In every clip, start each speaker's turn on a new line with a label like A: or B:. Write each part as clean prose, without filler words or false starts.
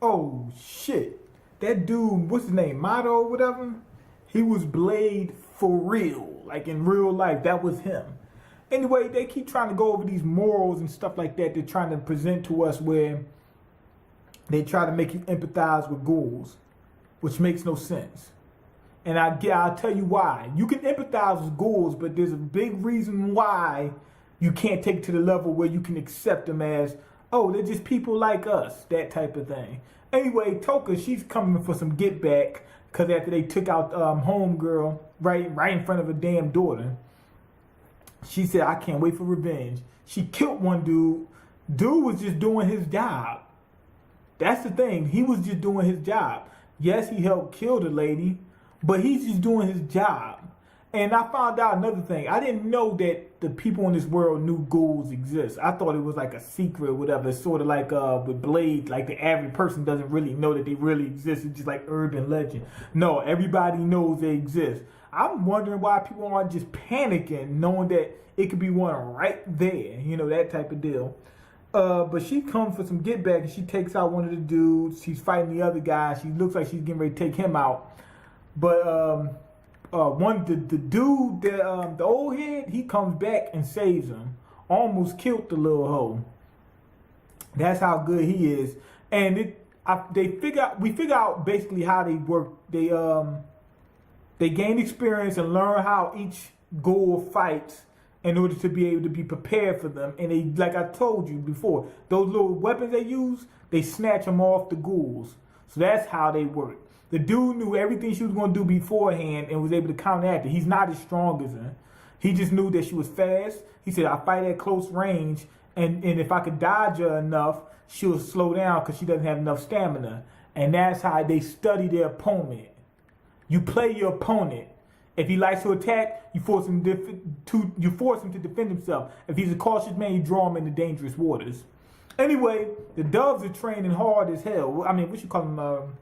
A: Oh shit. That dude, what's his name? Motto or whatever? He was Blade for real. Like in real life. That was him. Anyway, they keep trying to go over these morals and stuff like that. They're trying to present to us where they try to make you empathize with ghouls, which makes no sense. And I'll tell you why. You can empathize with ghouls, but there's a big reason why you can't take it to the level where you can accept them as, oh, they're just people like us, that type of thing. Anyway, Toka, she's coming for some get back because after they took out Homegirl right in front of her damn daughter, she said, I can't wait for revenge. She killed one dude. Dude was just doing his job. That's the thing. He was just doing his job. Yes, he helped kill the lady, but he's just doing his job. And I found out another thing. I didn't know that the people in this world knew ghouls exist. I thought it was like a secret or whatever. It's sort of like with Blade, like the average person doesn't really know that they really exist. It's just like urban legend. No, everybody knows they exist. I'm wondering why people aren't just panicking, knowing that it could be one right there. You know, that type of deal. But she comes for some get back and she takes out one of the dudes. She's fighting the other guy. She looks like she's getting ready to take him out. But the dude, the old head, he comes back and saves him. Almost killed the little hoe. That's how good he is. And we figure out basically how they work. They gain experience and learn how each ghoul fights in order to be able to be prepared for them. And they, like I told you before, those little weapons they use, they snatch them off the ghouls. So that's how they work. The dude knew everything she was going to do beforehand and was able to counteract it. He's not as strong as her. He just knew that she was fast. He said, I fight at close range, and if I could dodge her enough, she'll slow down because she doesn't have enough stamina. And that's how they study their opponent. You play your opponent. If he likes to attack, you force him to defend himself. If he's a cautious man, you draw him into dangerous waters. Anyway, the doves are training hard as hell. I mean, what you call them?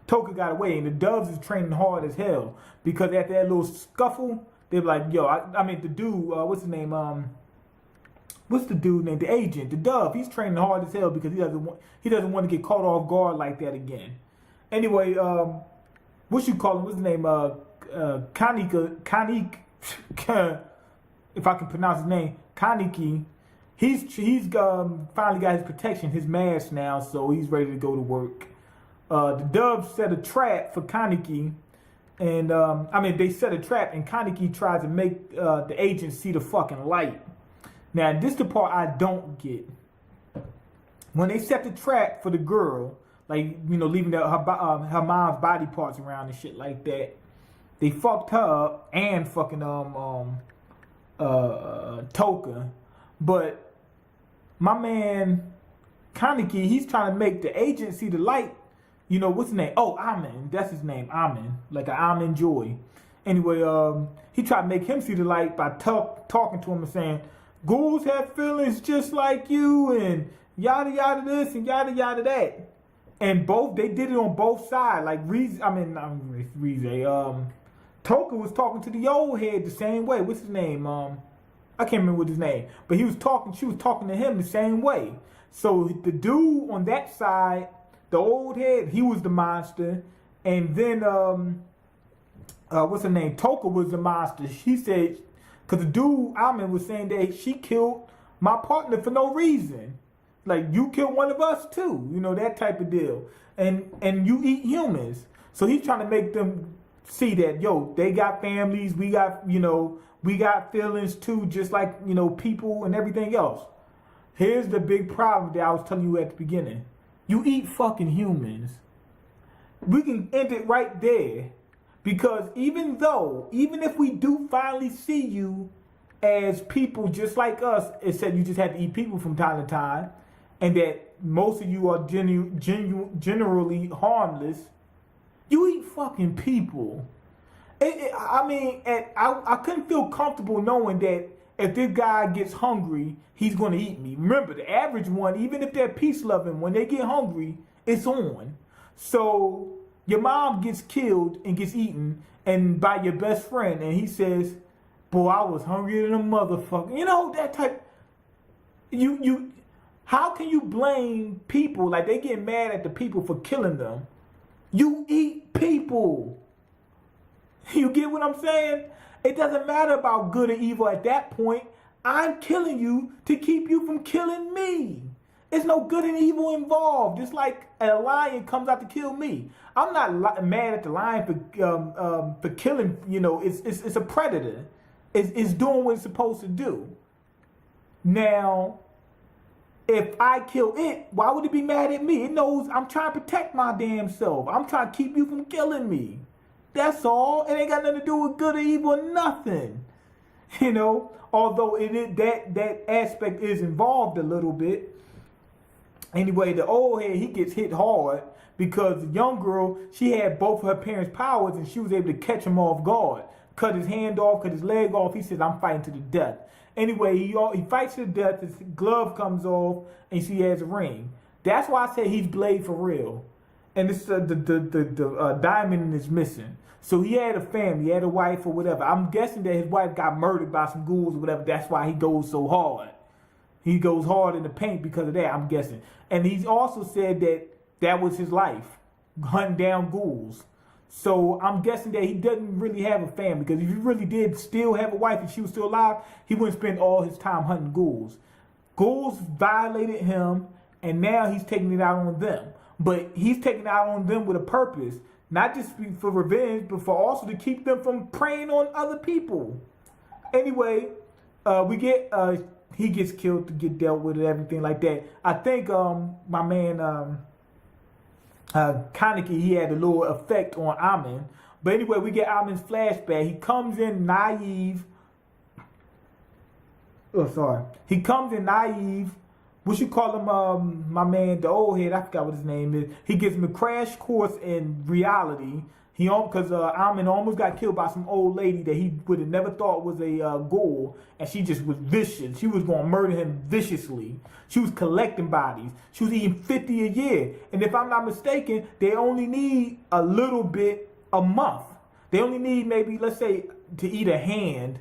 A: Toka got away, and the doves is training hard as hell because after that little scuffle, they're like, yo, I mean, the dude, what's his name? What's the dude named? The agent, the dove. He's training hard as hell because he doesn't want to get caught off guard like that again. Anyway, what you call him? What's his name? Kanik, if I can pronounce his name, Kaniki. He's finally got his protection, his mask now, so he's ready to go to work. The doves set a trap for Kaneki, and they set a trap, and Kaneki tries to make the agent see the fucking light. Now, this is the part I don't get. When they set the trap for the girl, like, you know, leaving her mom's body parts around and shit like that, they fucked her up and fucking Toka, but my man Kaneki, he's trying to make the agent see the light. You know, what's his name? Oh, Amen. That's his name, Amen. Like an Amen Joy. Anyway, he tried to make him see the light by talking to him and saying, ghouls have feelings just like you and yada yada this and yada yada that. And they did it on both sides. Like Toka was talking to the old head the same way. What's his name? I can't remember what his name. But she was talking to him the same way. So the dude on that side, the old head, he was the monster. And then, what's her name? Toka was the monster. She said, because the dude, Amen, was saying that she killed my partner for no reason. Like, you killed one of us too. You know, that type of deal. And you eat humans. So he's trying to make them see that, yo, they got families. We got, we got feelings too, just like, people and everything else. Here's the big problem that I was telling you at the beginning. You eat fucking humans. We can end it right there. Because even if we do finally see you as people just like us, except you just have to eat people from time to time, and that most of you are generally harmless, you eat fucking people. I couldn't feel comfortable knowing that if this guy gets hungry, he's going to eat me. Remember, the average one, even if they're peace-loving, when they get hungry, it's on. So your mom gets killed and gets eaten and by your best friend, and he says, boy, I was hungrier than a motherfucker. You know, that type. How can you blame people like they get mad at the people for killing them? You eat people. You get what I'm saying? It doesn't matter about good or evil at that point. I'm killing you to keep you from killing me. There's no good and evil involved. It's like a lion comes out to kill me. I'm not mad at the lion for killing. You know, it's a predator. It's doing what it's supposed to do. Now, if I kill it, why would it be mad at me? It knows I'm trying to protect my damn self. I'm trying to keep you from killing me. That's all. It ain't got nothing to do with good or evil or nothing. You know, although that aspect is involved a little bit. Anyway, the old head, he gets hit hard because the young girl, she had both her parents' powers and she was able to catch him off guard. Cut his hand off, cut his leg off. He says, I'm fighting to the death. Anyway, he fights to the death. His glove comes off and she has a ring. That's why I said he's Blade for real. And it's the diamond is missing. So he had a family, he had a wife or whatever. I'm guessing that his wife got murdered by some ghouls or whatever. That's why he goes so hard. He goes hard in the paint because of that, I'm guessing. And he's also said that was his life, hunting down ghouls. So I'm guessing that he doesn't really have a family, because if he really did still have a wife and she was still alive, he wouldn't spend all his time hunting ghouls. Ghouls violated him, and now he's taking it out on them. But he's taking it out on them with a purpose, not just for revenge, but for also to keep them from preying on other people. Anyway, he gets killed to get dealt with and everything like that. I think my man Kaneki, he had a little effect on Amin. But anyway, we get Amin's flashback. He comes in naive. He comes in naive. What you call him, my man, the old head, I forgot what his name is. He gives him a crash course in reality. Because Amin almost got killed by some old lady that he would have never thought was a ghoul. And she just was vicious. She was going to murder him viciously. She was collecting bodies. She was eating 50 a year. And if I'm not mistaken, they only need a little bit a month. They only need maybe, let's say, to eat a hand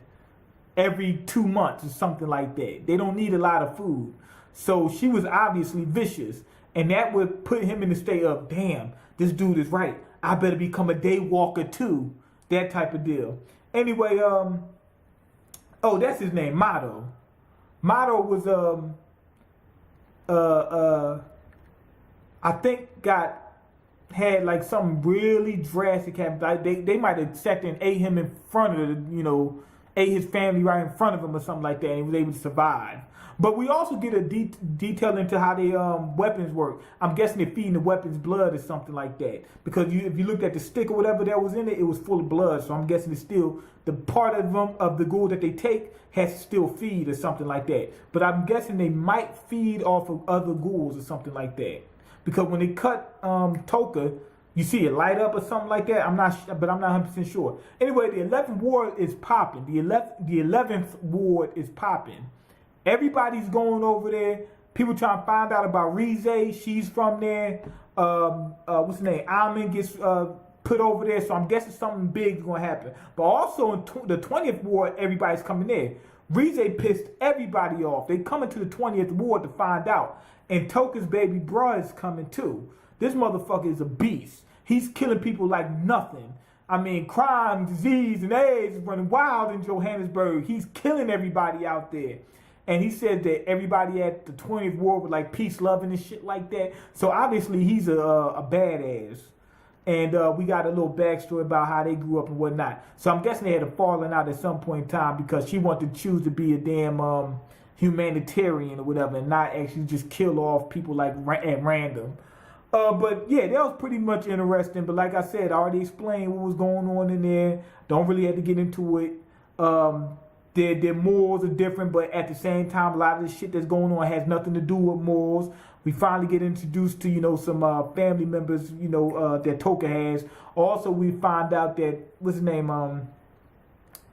A: every 2 months or something like that. They don't need a lot of food. So she was obviously vicious. And that would put him in the state of, damn, this dude is right. I better become a day walker too. That type of deal. Anyway, that's his name, Motto. Motto was I think had like something really drastic happen. They might have sat there and ate him in front of ate his family right in front of him or something like that, and he was able to survive. But we also get a detail into how the weapons work. I'm guessing they're feeding the weapons blood or something like that. Because if you looked at the stick or whatever that was in it, it was full of blood. So I'm guessing it's still the part of the ghoul that they take has to still feed or something like that. But I'm guessing they might feed off of other ghouls or something like that. Because when they cut Toka, you see it light up or something like that. I'm not 100% sure. Anyway, the 11th ward is popping. The 11th ward is popping. Everybody's going over there. People trying to find out about Rize. She's from there. What's her name? Amin gets put over there. So I'm guessing something big is going to happen. But also in the 20th ward, everybody's coming there. Rize pissed everybody off. They coming to the 20th ward to find out. And Toka's baby bro is coming too. This motherfucker is a beast. He's killing people like nothing. I mean, crime, disease, and AIDS is running wild in Johannesburg. He's killing everybody out there. And he said that everybody at the 20th ward was like peace loving and shit like that. So obviously he's a badass. And we got a little backstory about how they grew up and whatnot. So I'm guessing they had a falling out at some point in time because she wanted to choose to be a damn humanitarian or whatever and not actually just kill off people like at random. But yeah, that was pretty much interesting. But like I said, I already explained what was going on in there. Don't really have to get into it. Their morals are different, but at the same time, a lot of the shit that's going on has nothing to do with morals. We finally get introduced to, some family members, that Toka has. Also, we find out that, what's his name,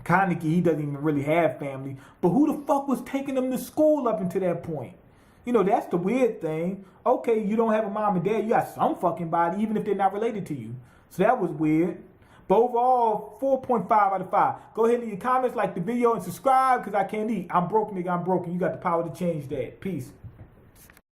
A: Kaneki, he doesn't even really have family. But who the fuck was taking him to school up until that point? That's the weird thing. Okay, you don't have a mom and dad. You got some fucking body, even if they're not related to you. So that was weird. But overall, 4.5 out of 5. Go ahead and leave your comments, like the video, and subscribe, because I can't eat. I'm broke, nigga. I'm broken. You got the power to change that. Peace.